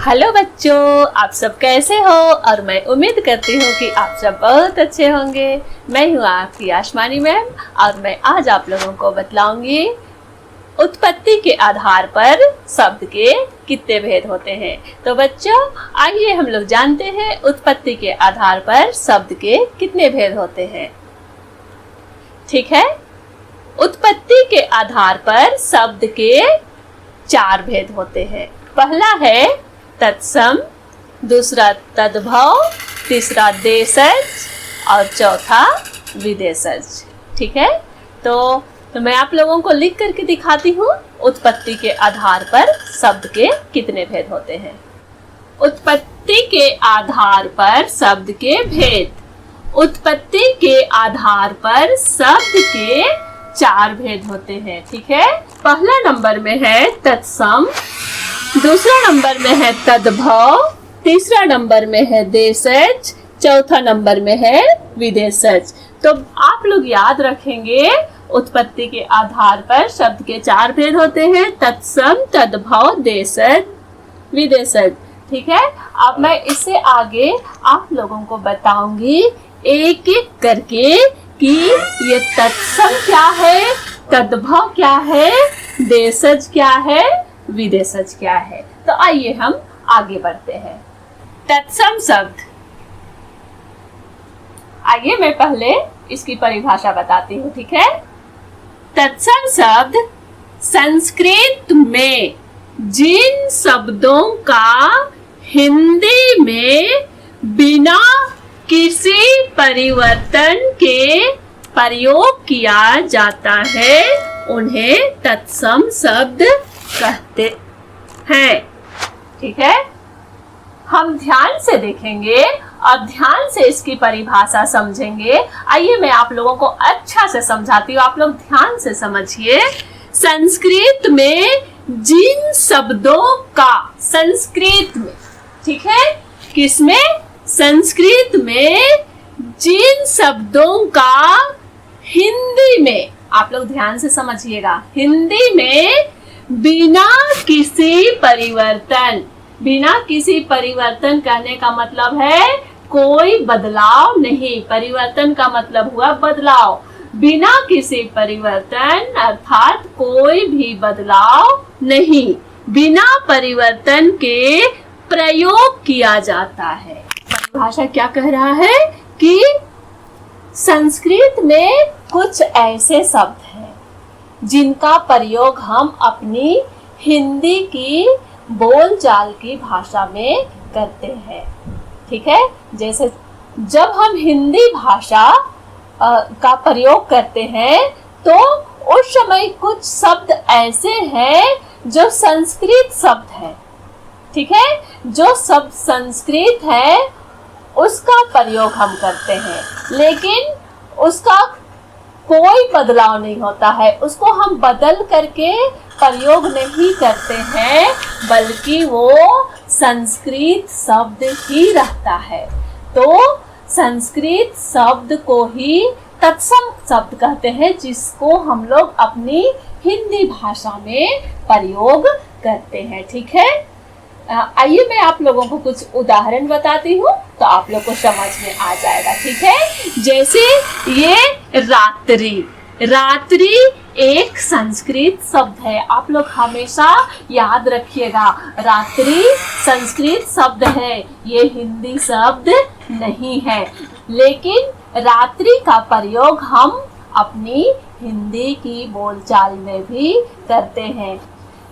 Hello बच्चों, आप सब कैसे हो। और मैं उम्मीद करती हूँ कि आप सब बहुत अच्छे होंगे। मैं हूँ आपकी आसमानी मैम और मैं आज आप लोगों को बतलाऊंगी उत्पत्ति के आधार पर शब्द के कितने भेद होते हैं। तो बच्चों आइए हम लोग जानते हैं उत्पत्ति के आधार पर शब्द के कितने भेद होते हैं। ठीक है, उत्पत्ति के आधार पर शब्द के 4 भेद होते हैं। पहला है तत्सम, दूसरा तद्भव, तीसरा देशज और चौथा विदेशज। ठीक है, तो मैं आप लोगों को लिख करके दिखाती हूँ उत्पत्ति के आधार पर शब्द के कितने भेद होते हैं। उत्पत्ति के आधार पर शब्द के भेद। उत्पत्ति के आधार पर शब्द के 4 भेद होते हैं। ठीक है, पहला नंबर में है तत्सम, दूसरा नंबर में है तद्भव, तीसरा नंबर में है देशज, चौथा नंबर में है विदेशज। तो आप लोग याद रखेंगे उत्पत्ति के आधार पर शब्द के 4 भेद होते हैं, तत्सम, तद्भव, देशज, विदेशज। ठीक है, अब मैं इससे आगे आप लोगों को बताऊंगी एक एक करके कि ये तत्सम क्या है, तद्भव क्या है, देशज क्या है, विदेशज क्या है। तो आइए हम आगे बढ़ते हैं। तत्सम शब्द, आइए मैं पहले इसकी परिभाषा बताती हूँ। ठीक है, तत्सम शब्द संस्कृत में जिन शब्दों का हिंदी में बिना किसी परिवर्तन के प्रयोग किया जाता है उन्हें तत्सम शब्द कहते हैं। ठीक है, हम ध्यान से देखेंगे और ध्यान से इसकी परिभाषा समझेंगे। आइए मैं आप लोगों को अच्छा से समझाती हूँ, आप लोग ध्यान से समझिए। संस्कृत में जिन शब्दों का, संस्कृत में, ठीक है, किसमें, संस्कृत में जिन शब्दों का हिंदी में, आप लोग ध्यान से समझिएगा, हिंदी में बिना किसी परिवर्तन, बिना किसी परिवर्तन कहने का मतलब है कोई बदलाव नहीं। परिवर्तन का मतलब हुआ बदलाव। बिना किसी परिवर्तन अर्थात कोई भी बदलाव नहीं, बिना परिवर्तन के प्रयोग किया जाता है। परिभाषा क्या कह रहा है कि संस्कृत में कुछ ऐसे शब्द हैं जिनका प्रयोग हम अपनी हिंदी की बोलचाल की भाषा में करते हैं। ठीक है, जैसे जब हम हिंदी भाषा का प्रयोग करते हैं तो उस समय कुछ शब्द ऐसे हैं जो संस्कृत शब्द है। ठीक है, जो शब्द संस्कृत है उसका प्रयोग हम करते हैं, लेकिन उसका कोई बदलाव नहीं होता है, उसको हम बदल करके प्रयोग नहीं करते हैं, बल्कि वो संस्कृत शब्द ही रहता है। तो संस्कृत शब्द को ही तत्सम शब्द कहते हैं, जिसको हम लोग अपनी हिंदी भाषा में प्रयोग करते हैं। ठीक है, आइए मैं आप लोगों को कुछ उदाहरण बताती हूँ तो आप लोग को समझ में आ जाएगा। ठीक है, जैसे ये रात्रि, रात्रि एक संस्कृत शब्द है। आप लोग हमेशा याद रखिएगा, रात्रि संस्कृत शब्द है, ये हिंदी शब्द नहीं है, लेकिन रात्रि का प्रयोग हम अपनी हिंदी की बोलचाल में भी करते हैं।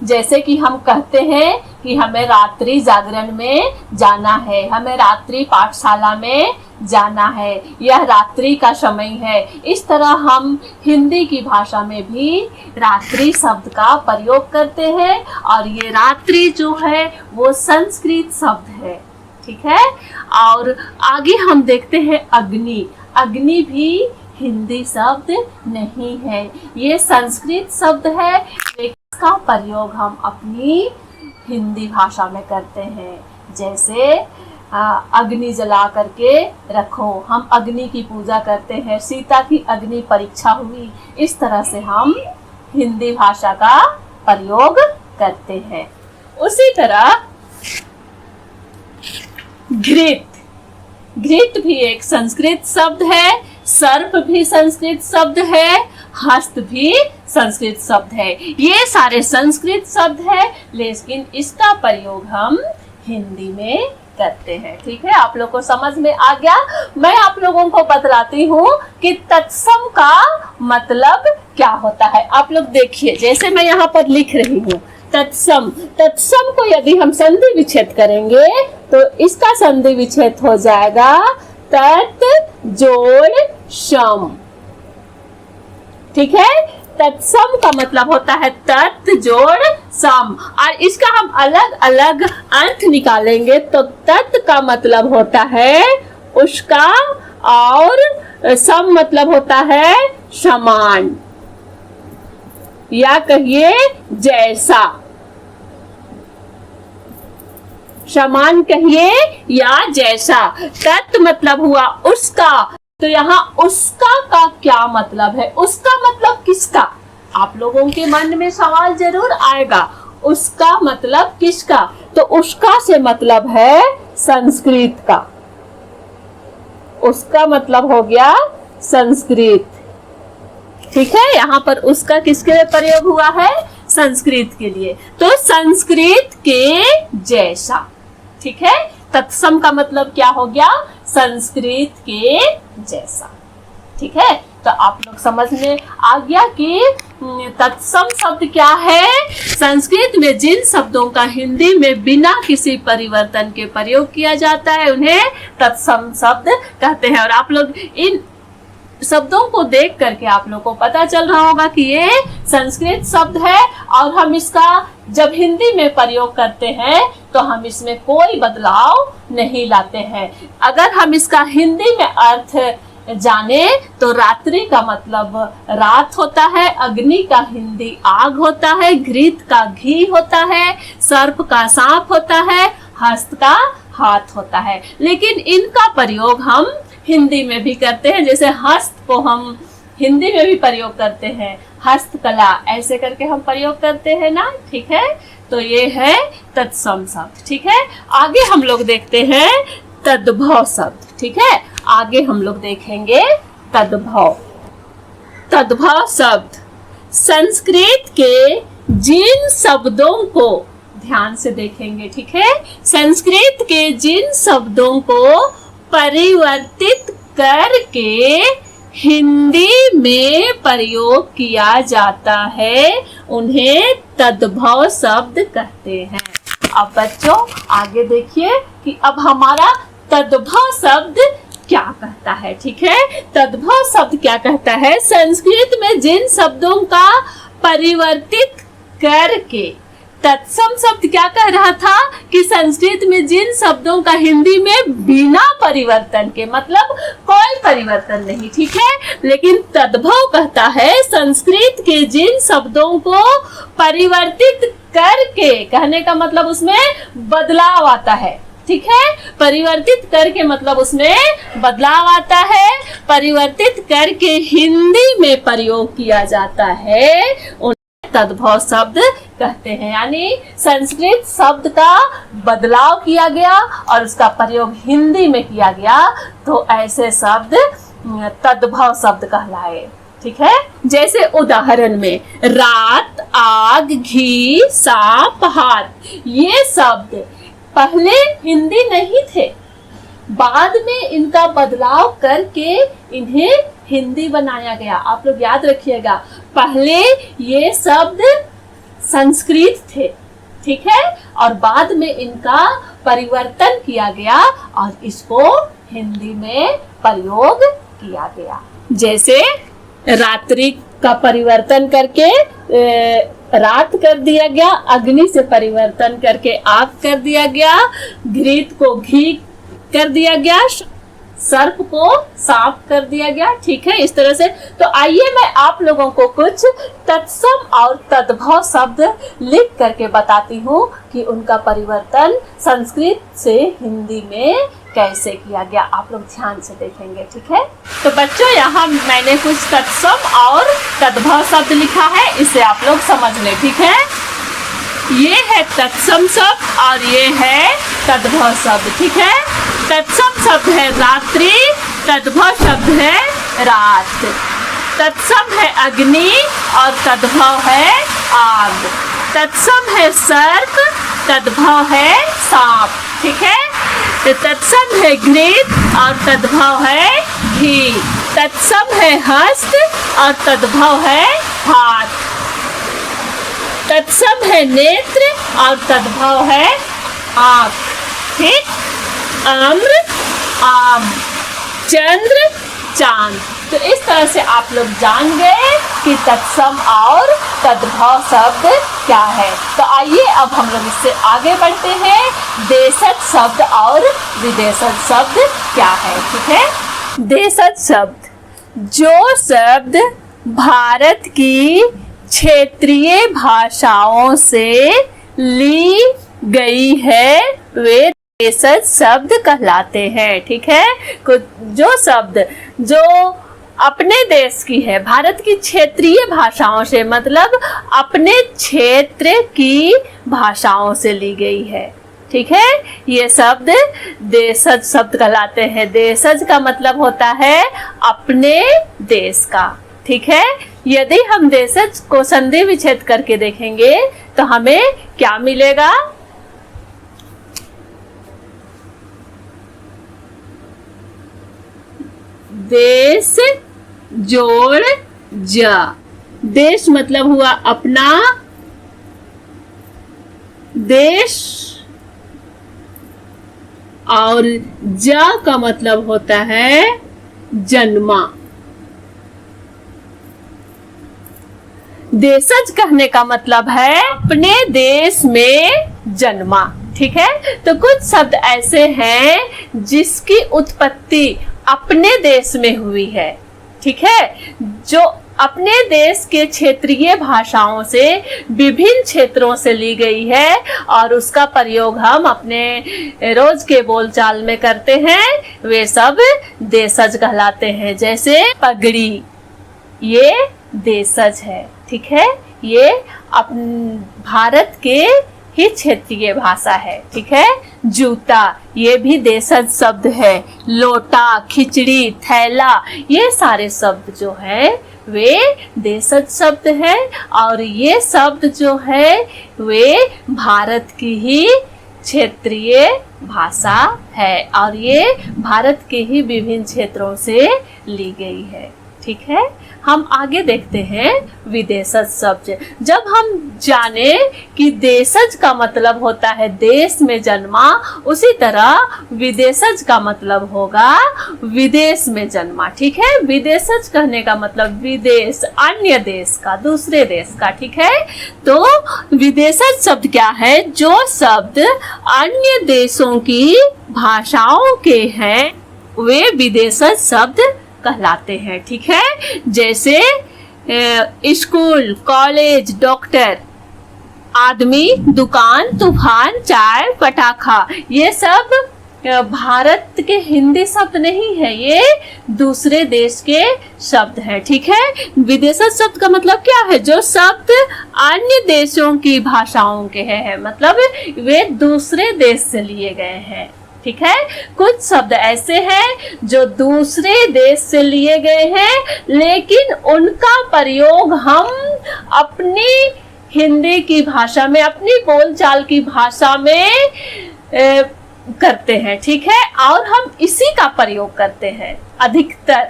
जैसे कि हम कहते हैं कि हमें रात्रि जागरण में जाना है, हमें रात्रि पाठशाला में जाना है, यह रात्रि का समय है। इस तरह हम हिंदी की भाषा में भी रात्रि शब्द का प्रयोग करते हैं और ये रात्रि जो है वो संस्कृत शब्द है। ठीक है, और आगे हम देखते हैं अग्नि। अग्नि भी हिंदी शब्द नहीं है, ये संस्कृत शब्द है, इसका प्रयोग हम अपनी हिंदी भाषा में करते हैं। जैसे अग्नि जला करके रखो, हम अग्नि की पूजा करते हैं, सीता की अग्नि परीक्षा हुई, इस तरह से हम हिंदी भाषा का प्रयोग करते हैं। उसी तरह घृत, घृत भी एक संस्कृत शब्द है, सर्प भी संस्कृत शब्द है, हस्त भी संस्कृत शब्द है। ये सारे संस्कृत शब्द है, लेकिन इसका प्रयोग हम हिंदी में करते हैं। ठीक है, आप लोग को समझ में आ गया। मैं आप लोगों को बतलाती हूँ कि तत्सम का मतलब क्या होता है। आप लोग देखिए, जैसे मैं यहाँ पर लिख रही हूँ तत्सम, तत्सम को यदि हम संधि विच्छेद करेंगे तो इसका संधि विच्छेद हो जाएगा तत् जोड़ सम। ठीक है, तत्सम का मतलब होता है तत् जोड़ सम, और इसका हम अलग अलग अर्थ निकालेंगे तो तत् का मतलब होता है उसका, और सम मतलब होता है समान, या कहिए जैसा, समान कहिए या जैसा। तत् मतलब हुआ उसका, तो यहाँ उसका का क्या मतलब है? उसका मतलब किसका? आप लोगों के मन में सवाल जरूर आएगा, उसका मतलब किसका? तो उसका से मतलब है संस्कृत का, उसका मतलब हो गया संस्कृत। ठीक है, यहाँ पर उसका किसके लिए प्रयोग हुआ है? संस्कृत के लिए। तो संस्कृत के जैसा। ठीक है, तत्सम का मतलब क्या हो गया? संस्कृत के जैसा। ठीक है, तो आप लोग समझ में आ गया कि तत्सम शब्द क्या है। संस्कृत में जिन शब्दों का हिंदी में बिना किसी परिवर्तन के प्रयोग किया जाता है उन्हें तत्सम शब्द कहते हैं। और आप लोग इन शब्दों को देख करके आप लोग को पता चल रहा होगा कि ये संस्कृत शब्द है, और हम इसका जब हिंदी में प्रयोग करते हैं तो हम इसमें कोई बदलाव नहीं लाते हैं। अगर हम इसका हिंदी में अर्थ जाने तो रात्रि का मतलब रात होता है, अग्नि का हिंदी आग होता है, घृत का घी होता है, सर्प का सांप होता है, हस्त का हाथ होता है। लेकिन इनका प्रयोग हम हिंदी में भी करते हैं, जैसे हस्त को हम हिंदी में भी प्रयोग करते हैं, हस्तकला ऐसे करके हम प्रयोग करते हैं ना। ठीक है, तो ये है तत्सम शब्द। ठीक है, आगे हम लोग देखते हैं तद्भव शब्द। ठीक है, आगे हम लोग देखेंगे तद्भव। तद्भव शब्द संस्कृत के जिन शब्दों को, ध्यान से देखेंगे। ठीक है, संस्कृत के जिन शब्दों को परिवर्तित करके हिंदी में प्रयोग किया जाता है उन्हें तद्भव शब्द कहते हैं। अब बच्चों आगे देखिए कि अब हमारा तद्भव शब्द क्या कहता है। ठीक है, तद्भव शब्द क्या कहता है? संस्कृत में जिन शब्दों का परिवर्तित करके, तत्सम शब्द क्या कह रहा था कि संस्कृत में जिन शब्दों का हिंदी में बिना परिवर्तन के, मतलब कोई परिवर्तन नहीं। ठीक है, लेकिन तद्भव कहता है संस्कृत के जिन शब्दों को परिवर्तित करके, कहने का मतलब उसमें बदलाव आता है। ठीक है, परिवर्तित करके मतलब उसमें बदलाव आता है, परिवर्तित करके हिंदी में प्रयोग किया जाता है तद्भव शब्द कहते हैं। यानी संस्कृत शब्द का बदलाव किया गया और उसका प्रयोग हिंदी में किया गया तो ऐसे शब्द तद्भव शब्द कहलाए। ठीक है, जैसे उदाहरण में रात, आग, घी, सांप, हाथ, ये शब्द पहले हिंदी नहीं थे, बाद में इनका बदलाव करके इन्हें हिंदी बनाया गया। आप लोग याद रखिएगा, पहले ये शब्द संस्कृत थे। ठीक है, और बाद में इनका परिवर्तन किया गया और इसको हिंदी में प्रयोग किया गया। जैसे रात्रि का परिवर्तन करके रात कर दिया गया, अग्नि से परिवर्तन करके आग कर दिया गया, घृत को घी कर दिया गया, सर्प को सांप कर दिया गया। ठीक है, इस तरह से। तो आइए मैं आप लोगों को कुछ तत्सम और तद्भव शब्द लिख करके बताती हूँ कि उनका परिवर्तन संस्कृत से हिंदी में कैसे किया गया। आप लोग ध्यान से देखेंगे। ठीक है, तो बच्चों यहाँ मैंने कुछ तत्सम और तद्भव शब्द लिखा है, इसे आप लोग समझ लें। ठीक है, ये है तत्सम शब्द और ये है तद्भव शब्द, ठीक है। तत्सम शब्द है रात्रि, तद्भव शब्द है रात। तत्सम है अग्नि और तद्भव है आग। तत्सम है सर्प, तद्भव है सांप, ठीक है। तो तत्सम है घृत और तद्भव है घी। तत्सम है हस्त और तद्भव है हाथ। तत्सम है नेत्र और तद्भव है आँख, ठीक। आम्र आम, चंद्र चांद। तो इस तरह से आप लोग जान गए कि तत्सम और तद्भव शब्द क्या है। तो आइए अब हम लोग इससे आगे बढ़ते हैं। देशज शब्द और विदेशज शब्द क्या है, ठीक है। देशज शब्द, जो शब्द भारत की क्षेत्रीय भाषाओं से ली गई है वे देशज शब्द कहलाते हैं, ठीक है। जो शब्द जो अपने देश की है, भारत की क्षेत्रीय भाषाओं से मतलब अपने क्षेत्र की भाषाओं से ली गई है, ठीक है, ये शब्द देशज शब्द कहलाते हैं। देशज का मतलब होता है अपने देश का, ठीक है। यदि हम देशज को संधि विच्छेद करके देखेंगे तो हमें क्या मिलेगा? देश जोड़ ज। देश मतलब हुआ अपना देश और ज का मतलब होता है जन्मा। देशज कहने का मतलब है अपने देश में जन्मा, ठीक है। तो कुछ शब्द ऐसे हैं जिसकी उत्पत्ति अपने देश में हुई है, ठीक है, जो अपने देश के क्षेत्रीय भाषाओं से विभिन्न क्षेत्रों से ली गई है और उसका प्रयोग हम अपने रोज के बोलचाल में करते हैं, वे सब देशज कहलाते हैं। जैसे पगड़ी, ये देशज है, ठीक है, ये भारत के ही क्षेत्रीय भाषा है, ठीक है। जूता, ये भी देशज शब्द है। लोटा, खिचड़ी, थैला, ये सारे शब्द जो है वे देशज शब्द है और ये शब्द जो है वे भारत की ही क्षेत्रीय भाषा है और ये भारत के ही विभिन्न क्षेत्रों से ली गई है, ठीक है। हम आगे देखते हैं विदेशज शब्द। जब हम जाने कि देशज का मतलब होता है देश में जन्मा, उसी तरह विदेशज का मतलब होगा विदेश में जन्मा, ठीक है। विदेशज कहने का मतलब विदेश, अन्य देश का, दूसरे देश का, ठीक है। तो विदेशज शब्द क्या है? जो शब्द अन्य देशों की भाषाओं के हैं वे विदेशज शब्द कहलाते हैं, ठीक है। जैसे स्कूल, कॉलेज, डॉक्टर, आदमी, दुकान, तूफान, चाय, पटाखा, ये सब भारत के हिंदी शब्द नहीं है, ये दूसरे देश के शब्द हैं, ठीक है। विदेशज शब्द का मतलब क्या है? जो शब्द अन्य देशों की भाषाओं के हैं, मतलब वे दूसरे देश से लिए गए हैं, ठीक है। कुछ शब्द ऐसे हैं जो दूसरे देश से लिए गए हैं लेकिन उनका प्रयोग हम अपनी हिंदी की भाषा में, अपनी बोलचाल की भाषा में करते हैं, ठीक है, और हम इसी का प्रयोग करते हैं अधिकतर,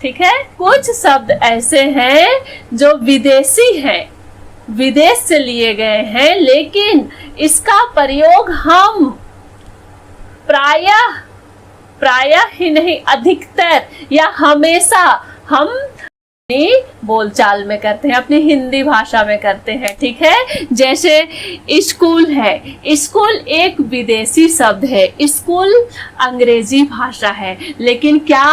ठीक है। कुछ शब्द ऐसे हैं जो विदेशी हैं, विदेश से लिए गए हैं लेकिन इसका प्रयोग हम प्रायः ही नहीं, अधिकतर या हमेशा हम बोलचाल में करते हैं, अपनी हिंदी भाषा में करते हैं, ठीक है। जैसे स्कूल है, स्कूल एक विदेशी शब्द है, स्कूल अंग्रेजी भाषा है, लेकिन क्या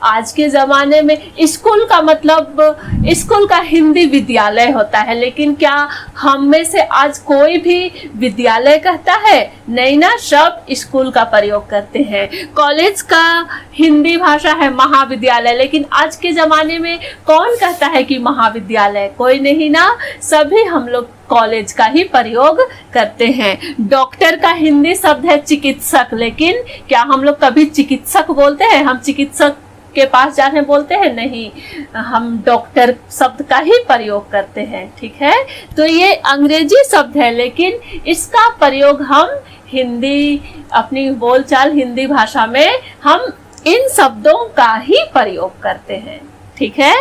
आज के ज़माने में स्कूल का मतलब, स्कूल का हिंदी विद्यालय होता है, लेकिन क्या हम में से आज कोई भी विद्यालय कहता है? नहीं ना, सब स्कूल का प्रयोग करते हैं। कॉलेज का हिंदी भाषा है महाविद्यालय, लेकिन आज के ज़माने में कौन कौन कहता है कि महाविद्यालय? कोई नहीं ना, सभी हम लोग कॉलेज का ही प्रयोग करते हैं। डॉक्टर का हिंदी शब्द है चिकित्सक, लेकिन क्या हम लोग कभी चिकित्सक बोलते हैं? हम चिकित्सक के पास जाने बोलते हैं? नहीं, हम डॉक्टर शब्द का ही प्रयोग करते हैं। ठीक है, तो ये अंग्रेजी शब्द है, लेकिन इसका प्रयोग हम हिंदी, अपनी बोलचाल हिंदी भाषा में हम इन शब्दों का ही प्रयोग करते हैं। ठीक है,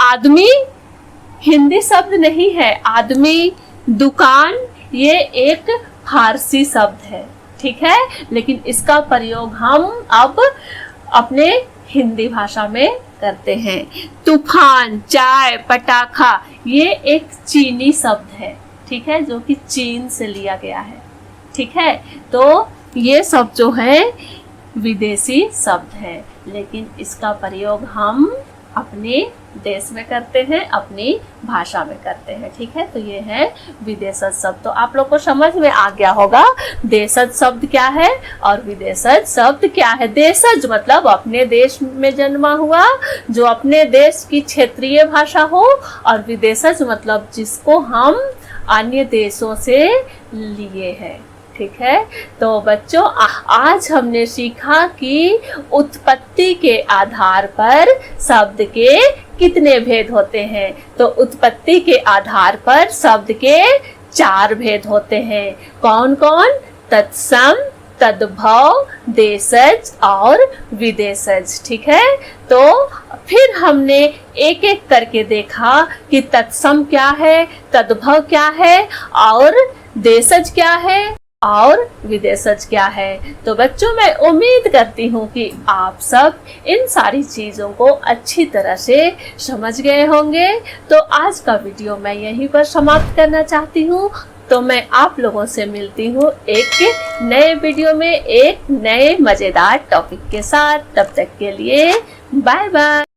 आदमी हिंदी शब्द नहीं है। आदमी, दुकान, ये एक फारसी शब्द है। ठीक है, लेकिन इसका प्रयोग हम अब अपने हिंदी भाषा में करते हैं। तूफान, चाय, पटाखा, ये एक चीनी शब्द है। ठीक है, जो कि चीन से लिया गया है। ठीक है, तो ये सब जो है विदेशी शब्द है, लेकिन इसका प्रयोग हम अपने देश में करते हैं, अपनी भाषा में करते हैं। ठीक है, तो ये है विदेशज शब्द। तो आप लोग को समझ में आ गया होगा देशज शब्द क्या है और विदेशज शब्द क्या है। देशज मतलब अपने देश में जन्मा हुआ, जो अपने देश की क्षेत्रीय भाषा हो, और विदेशज मतलब जिसको हम अन्य देशों से लिए हैं। ठीक है, तो बच्चों आज हमने सीखा कि उत्पत्ति के आधार पर शब्द के कितने भेद होते हैं। तो उत्पत्ति के आधार पर शब्द के 4 भेद होते हैं। कौन कौन? तत्सम, तद्भव, देशज और विदेशज। ठीक है, तो फिर हमने एक एक करके देखा कि तत्सम क्या है, तद्भव क्या है, और देशज क्या है, और विदेशज क्या है। तो बच्चों, मैं उम्मीद करती हूँ कि आप सब इन सारी चीज़ों को अच्छी तरह से समझ गए होंगे। तो आज का वीडियो मैं यहीं पर समाप्त करना चाहती हूँ। तो मैं आप लोगों से मिलती हूँ एक नए वीडियो में एक नए मज़ेदार टॉपिक के साथ। तब तक के लिए बाय बाय।